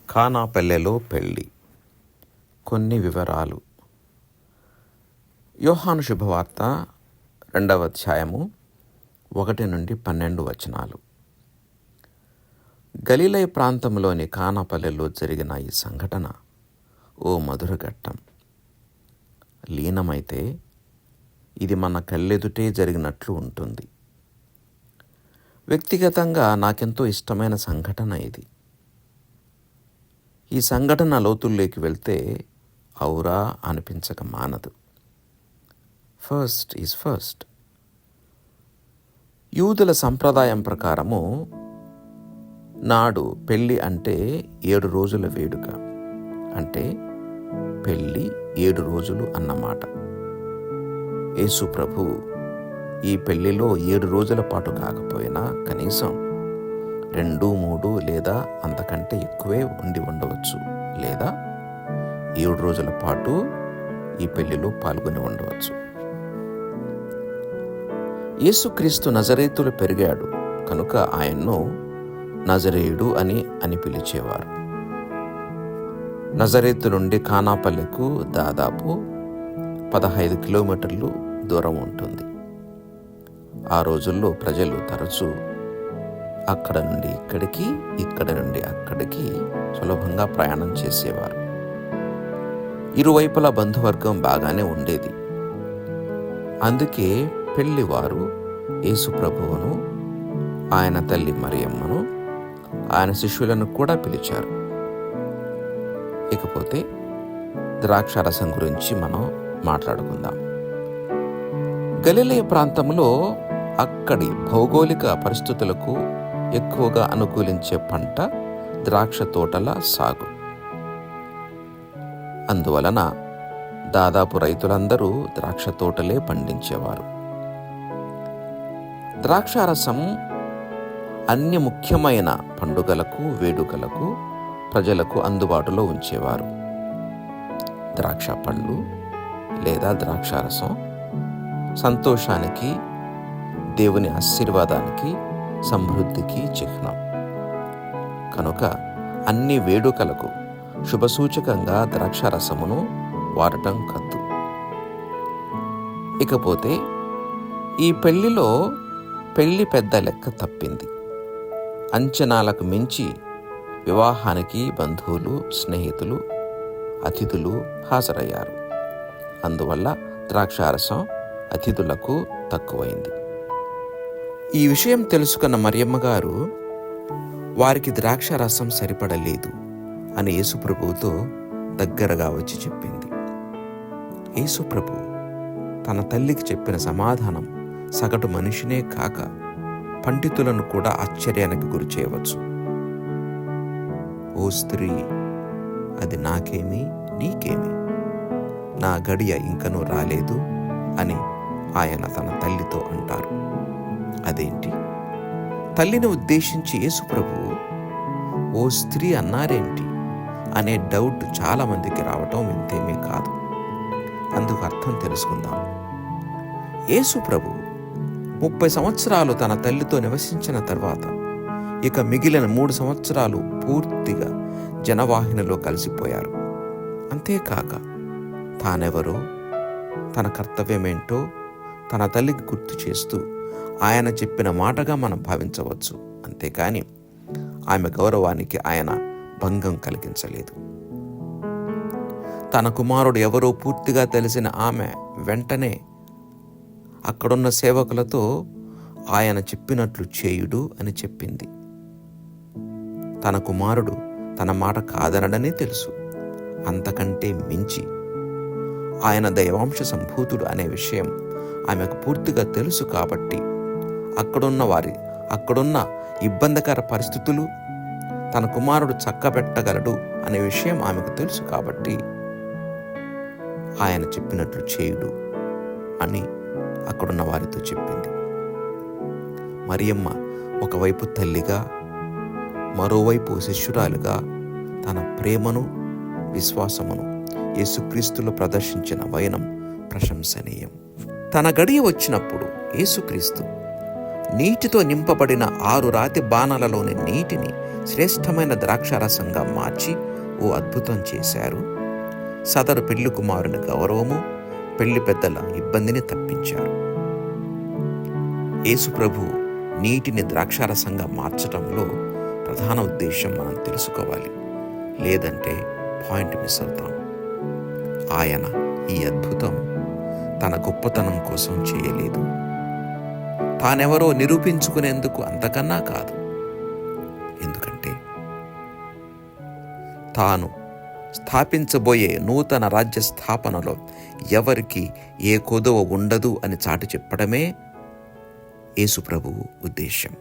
కానాపల్లెలో పెళ్ళి. కొన్ని వివరాలు. యోహాను శుభవార్త 2వ అధ్యాయము 1-12 వచనాలు. గలిలయ ప్రాంతంలోని కానాపల్లెలో జరిగిన ఈ సంఘటన ఓ మధురఘట్టం. లీనమైతే ఇది మన కళ్ళెదుటే జరిగినట్లు ఉంటుంది. వ్యక్తిగతంగా నాకెంతో ఇష్టమైన సంఘటన ఇది. ఈ సంఘటన లోతుల్లోకి వెళ్తే ఔరా అనిపించక మానదు. First is first. యూదుల సంప్రదాయం ప్రకారము నాడు పెళ్ళి అంటే 7 రోజుల వేడుక. అంటే పెళ్ళి 7 రోజులు అన్నమాట. యేసు ప్రభు ఈ పెళ్లిలో 7 రోజుల పాటు కాకపోయినా కనీసం 2, 3 లేదా అంతకంటే ఎక్కువే ఉండి ఉండవచ్చు, లేదా 7 రోజుల పాటు ఈ పెళ్లిలో పాల్గొని ఉండవచ్చు. యేసుక్రీస్తు నజరేతులో పెరిగాడు కనుక ఆయన్ను నజరేయుడు అని పిలిచేవారు. నజరేతు నుండి కానాపల్లెకు దాదాపు 15 కిలోమీటర్లు దూరం ఉంటుంది. ఆ రోజుల్లో ప్రజలు తరచూ అక్కడ నుండి ఇక్కడికి, ఇక్కడ నుండి అక్కడికి సులభంగా ప్రయాణం చేసేవారు. ఇరువైపులా బంధువర్గం బాగానే ఉండేది. అందుకే పెళ్లివారు యేసు ప్రభువును, ఆయన తల్లి మరియమ్మను, ఆయన శిష్యులను కూడా పిలిచారు. ఇకపోతే ద్రాక్షారసం గురించి మనం మాట్లాడుకుందాం. గలిలయ ప్రాంతంలో అక్కడి భౌగోళిక పరిస్థితులకు ఎక్కువగా అనుకూలించే పంట ద్రాక్ష తోటల సాగు. అందువలన దాదాపు రైతులందరూ ద్రాక్ష తోటలే పండించేవారు. ద్రాక్షారసం అన్ని ముఖ్యమైన పండుగలకు, వేడుకలకు ప్రజలకు అందుబాటులో ఉంచేవారు. ద్రాక్ష పళ్ళు లేదా ద్రాక్షారసం సంతోషానికి, దేవుని ఆశీర్వాదానికి, సమృద్ధికి చిహ్నం. కనుక అన్ని వేడుకలకు శుభసూచకంగా ద్రాక్షారసమును వాడటం కద్దు. ఇకపోతే ఈ పెళ్లిలో పెళ్లి పెద్ద లెక్క తప్పింది. అంచనాలకు మించి వివాహానికి బంధువులు, స్నేహితులు, అతిథులు హాజరయ్యారు. అందువల్ల ద్రాక్షారసం అతిథులకు తక్కువైంది. ఈ విషయం తెలుసుకున్న మరియమ్మ గారు వారికి ద్రాక్షారసం సరిపడలేదు అని యేసుప్రభువుతో దగ్గరగా వచ్చి చెప్పింది. యేసుప్రభు తన తల్లికి చెప్పిన సమాధానం సగటు మనిషినే కాక పండితులను కూడా ఆశ్చర్యానికి గురి చేయవచ్చు. ఓ స్త్రీ, అది నాకేమి, నీకేమి? నా గడియ ఇంకనూ రాలేదు అని ఆయన తన తల్లితో అంటారు. అదేంటి? తల్లిని ఉద్దేశించి యేసుప్రభు ఓ స్త్రీ అన్నారేంటి అనే డౌట్ చాలా మందికి రావటం వింతేమీ కాదు. అందుకు అర్థం తెలుసుకుందాం. యేసుప్రభు 30 సంవత్సరాలు తన తల్లితో నివసించిన తర్వాత ఇక మిగిలిన 3 సంవత్సరాలు పూర్తిగా జనవాహినిలో కలిసిపోయారు. అంతేకాక తానెవరో, తన కర్తవ్యమేంటో తన తల్లికి గుర్తు చేస్తూ ఆయన చెప్పిన మాటగా మనం భావించవచ్చు. అంతేకాని ఆమె గౌరవానికి ఆయన భంగం కలిగించలేదు. తన కుమారుడు ఎవరో పూర్తిగా తెలిసిన ఆమె వెంటనే అక్కడున్న సేవకులతో ఆయన చెప్పినట్లు చేయుడు అని చెప్పింది. తన కుమారుడు తన మాట కాదనడనే తెలుసు. అంతకంటే మించి ఆయన దైవాంశ సంభూతుడు అనే విషయం ఆమెకు పూర్తిగా తెలుసు. కాబట్టి అక్కడున్న ఇబ్బందికర పరిస్థితులు తన కుమారుడు చక్కబెట్టగలడు అనే విషయం ఆమెకు తెలుసు. కాబట్టి ఆయన చెప్పినట్లు చేయుడు అని అక్కడున్న వారితో చెప్పింది. మరియమ్మ ఒకవైపు తల్లిగా, మరోవైపు శిష్యురాలుగా తన ప్రేమను, విశ్వాసమును యేసుక్రీస్తులో ప్రదర్శించిన వైనం ప్రశంసనీయం. తన గడియ వచ్చినప్పుడు యేసుక్రీస్తు నీటితో నింపబడిన 6 రాతి బాణలలోని నీటిని శ్రేష్టమైన ద్రాక్షారసంగా మార్చి ఓ అద్భుతం చేశారు. సదరు పెళ్లి కుమారుని గౌరవము, పెళ్లి పెద్దల ఇబ్బందిని తప్పించారు. యేసు ప్రభు నీటిని ద్రాక్షారసంగా మార్చటంలో ప్రధాన ఉద్దేశం మనం తెలుసుకోవాలి, లేదంటే పాయింట్ మిస్ అవుతాం. ఆయన ఈ అద్భుతం తన గొప్పతనం కోసం చేయలేదు, తానెవరో నిరూపించుకునేందుకు, అంతకన్నా కాదు. ఎందుకంటే తాను స్థాపించబోయే నూతన రాజ్య స్థాపనలో ఎవరికి ఏ కొదువ ఉండదు అని చాటి చెప్పడమే యేసు ప్రభువు ఉద్దేశం.